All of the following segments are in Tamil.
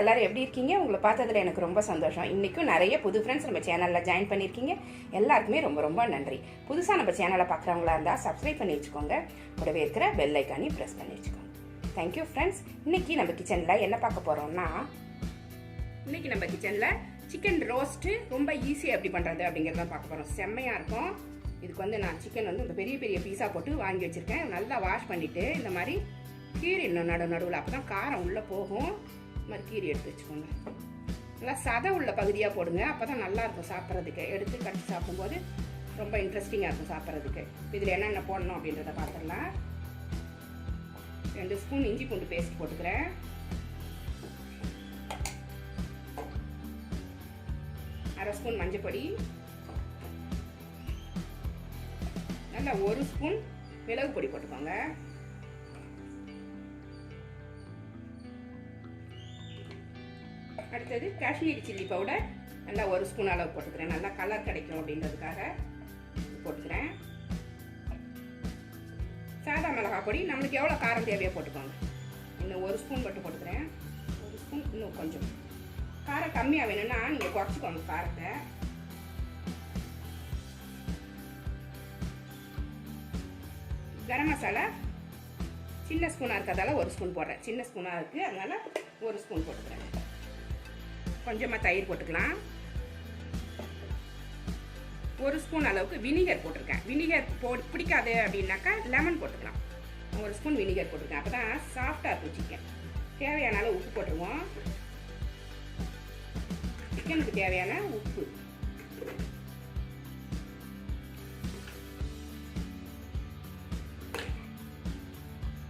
எல்லாரும் எப்படி இருக்கீங்க? உங்களை பார்த்ததுல எனக்கு ரொம்ப சந்தோஷம். இன்றைக்கும் நிறைய புது ஃப்ரெண்ட்ஸ் நம்ம சேனலில் ஜாயின் பண்ணியிருக்கீங்க. எல்லாருக்குமே ரொம்ப ரொம்ப நன்றி. புதுசாக நம்ம சேனலை பார்க்குறவங்களா இருந்தால் சப்ஸ்கிரைப் பண்ணி வச்சுக்கோங்க. கூடவே இருக்கிற பெல் ஐக்கானையும் ப்ரெஸ் பண்ணி வச்சுக்கோங்க. Thank you friends. இன்றைக்கி நம்ம கிச்சனில் என்ன பார்க்க போகிறோம்னா, இன்றைக்கி நம்ம கிச்சனில் சிக்கன் ரோஸ்ட்டு ரொம்ப ஈஸியாக எப்படி பண்ணுறது அப்படிங்கிறத பார்க்க போகிறோம். செம்மையாக இருக்கும். இதுக்கு வந்து நான் சிக்கன் வந்து இந்த பெரிய பெரிய பீஸா போட்டு வாங்கி வச்சுருக்கேன். நல்லா வாஷ் பண்ணிவிட்டு இந்த மாதிரி கீரி நடுவில் அப்போ தான் காரம் உள்ளே போகும். இந்த மாதிரி கீரி எடுத்து வச்சுக்கோங்க. நல்லா சதை உள்ள பகுதியாக போடுங்க. அப்போ தான் நல்லாயிருக்கும் சாப்பிட்றதுக்கு. எடுத்து கட்டி சாப்பிடும்போது ரொம்ப இன்ட்ரெஸ்டிங்காக இருக்கும் சாப்பிட்றதுக்கு. இதில் என்னென்ன போடணும் அப்படின்றத பார்த்துடலாம். 2 ஸ்பூன் இஞ்சி பூண்டு பேஸ்ட் போட்டுக்கிறேன். அரை ஸ்பூன் மஞ்சள் பொடி, நல்லா 1 ஸ்பூன் மிளகு பொடி போட்டுக்கோங்க. அடுத்தது காஷ்மீரி சில்லி பவுடர் நல்லா 1 ஸ்பூன் அளவு போட்டுக்கிறேன். நல்லா கலர் கிடைக்கும் அப்படின்றதுக்காக போட்டுக்கிறேன். சாதா மிளகாய் பொடி நம்மளுக்கு எவ்வளோ காரம் தேவையோ போட்டுக்கோங்க. இன்னும் 1 ஸ்பூன் மட்டும் போட்டுக்கிறேன். 1 ஸ்பூன் இன்னும் கொஞ்சம் காரம் கம்மியாக வேணும்னா நீங்கள் குறைச்சிக்கோங்க காரத்தை. கரம் மசாலா சின்ன ஸ்பூனாக இருக்கிறதால 1 ஸ்பூன் போடுறேன். சின்ன ஸ்பூனாக இருக்குது அதனால 1 ஸ்பூன் போட்டுக்கிறேன். கொஞ்சமாக தயிர் போட்டுக்கலாம். 1 ஸ்பூன் அளவுக்கு வினிகர் போட்டிருக்கேன். வினிகர் பிடிக்காது அப்படின்னாக்கா லெமன் போட்டுக்கலாம். 1 ஸ்பூன் வினிகர் போட்டிருக்கேன். அப்போ தான் சாஃப்டாக இருக்கும் சிக்கன். தேவையான அளவு உப்பு போட்டுருவோம். சிக்கனுக்கு தேவையான உப்பு.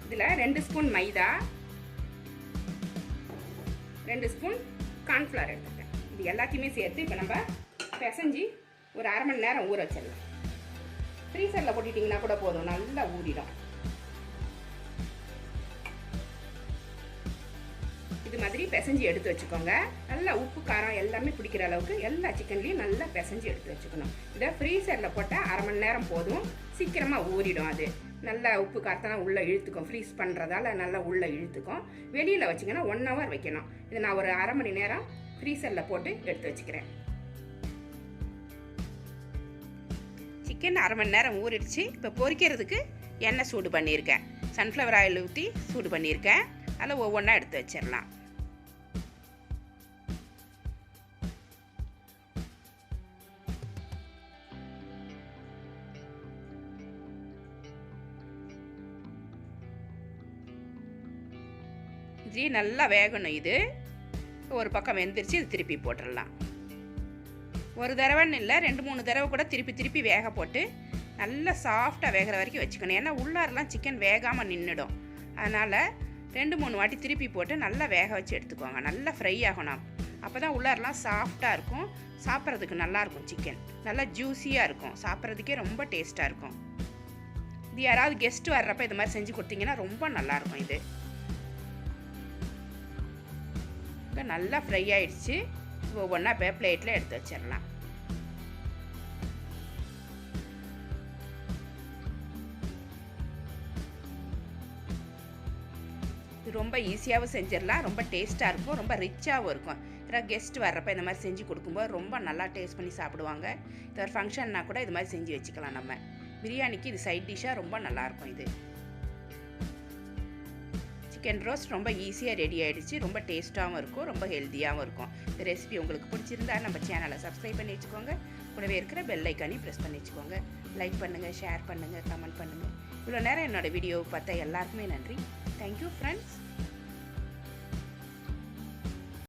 இதில் 2 ஸ்பூன் மைதா, 2 ஸ்பூன் கார்ன்ஃப்ளவர் எடுத்துட்டேன். இது எல்லாத்தையுமே சேர்த்து இப்போ நம்ம பிசைஞ்சு ஒரு அரை மணி நேரம் ஊற வச்சிடலாம். ஃப்ரீசரில் போட்டுட்டிங்கன்னா கூட போதும், நல்லா ஊறிடும். இது மாதிரி பிசைஞ்சு எடுத்து வச்சுக்கோங்க. நல்லா உப்பு காரம் எல்லாமே பிடிக்கிற அளவுக்கு எல்லா சிக்கன்லேயும் நல்லா பிசைஞ்சு எடுத்து வச்சுக்கணும். இதை ஃப்ரீசரில் போட்டால் அரை மணி நேரம் போதும், சீக்கிரமாக ஊறிடும். அது நல்லா உப்பு காரத்தெல்லாம் உள்ளே இழுத்துக்கும். ஃப்ரீஸ் பண்ணுறதால நல்லா உள்ளே இழுத்துக்கும். வெளியில் வச்சிங்கன்னா 1 ஹவர் வைக்கணும். இது நான் ஒரு அரை மணி நேரம் ஃப்ரீசரில் போட்டு எடுத்து வச்சுக்கிறேன். சிக்கன் அரை மணி நேரம் ஊறிடுச்சு. இப்போ பொரிக்கிறதுக்கு எண்ணெய் சூடு பண்ணியிருக்கேன். சன்ஃப்ளவர் ஆயில் ஊற்றி சூடு பண்ணியிருக்கேன். அதில் ஒவ்வொன்றா எடுத்து வச்சிடலாம். இது நல்லா வேகணும். இது ஒரு பக்கம் வெந்துருச்சு. இது திருப்பி போட்டுடலாம். ஒரு தடவைன்னு இல்லை, 2-3 தடவை கூட திருப்பி வேக போட்டு நல்லா சாஃப்டாக வேகிற வரைக்கும் வச்சுக்கணும். ஏன்னா உள்ளாரெலாம் சிக்கன் வேகாமல் நின்றுடும். அதனால் 2-3 வாட்டி திருப்பி போட்டு நல்லா வேக வச்சு எடுத்துக்கோங்க. நல்லா ஃப்ரை ஆகணும். அப்போ தான் உள்ளாரெலாம் சாஃப்டாக இருக்கும். சாப்பிட்றதுக்கு நல்லாயிருக்கும். சிக்கன் நல்லா ஜூஸியாக இருக்கும். சாப்பிட்றதுக்கே ரொம்ப டேஸ்ட்டாக இருக்கும். இது யாராவது கெஸ்ட்டு வர்றப்ப இது மாதிரி செஞ்சு கொடுத்தீங்கன்னா ரொம்ப நல்லாயிருக்கும். இது நல்லா ஃப்ரை ஆயிடுச்சு. ஒவ்வொன்றா பிளேட்டில் எடுத்து வச்சிடலாம். இது ரொம்ப ஈஸியாகவும் செஞ்சிடலாம். ரொம்ப டேஸ்ட்டாக இருக்கும். ரொம்ப ரிச்சாகவும் இருக்கும். இதெல்லாம் கெஸ்ட் வர்றப்ப இந்த மாதிரி செஞ்சு கொடுக்கும்போது ரொம்ப நல்லா டேஸ்ட் பண்ணி சாப்பிடுவாங்க. இது ஒரு ஃபங்க்ஷன்னா கூட இது மாதிரி செஞ்சு வச்சுக்கலாம். நம்ம பிரியாணிக்கு இது சைட் டிஷ்ஷாக ரொம்ப நல்லாயிருக்கும். இது சிக்கன் ரோஸ்ட் ரொம்ப ஈஸியாக ரெடி ஆகிடுச்சு. ரொம்ப டேஸ்ட்டாகவும் இருக்கும். ரொம்ப ஹெல்த்தியாகவும் இருக்கும். இந்த ரெசிபி உங்களுக்கு பிடிச்சிருந்தா நம்ம சேனலை சப்ஸ்கிரைப் பண்ணி வச்சுக்கோங்க. கூடவே இருக்கிற பெல் ஐக்கானையும் ப்ரெஸ் பண்ணி வச்சுக்கோங்க. லைக் பண்ணுங்கள், ஷேர் பண்ணுங்கள், கமெண்ட் பண்ணுங்கள். இவ்வளோ நேரம் என்னோடய வீடியோவை பார்த்தா எல்லாருக்குமே நன்றி. Thank you friends.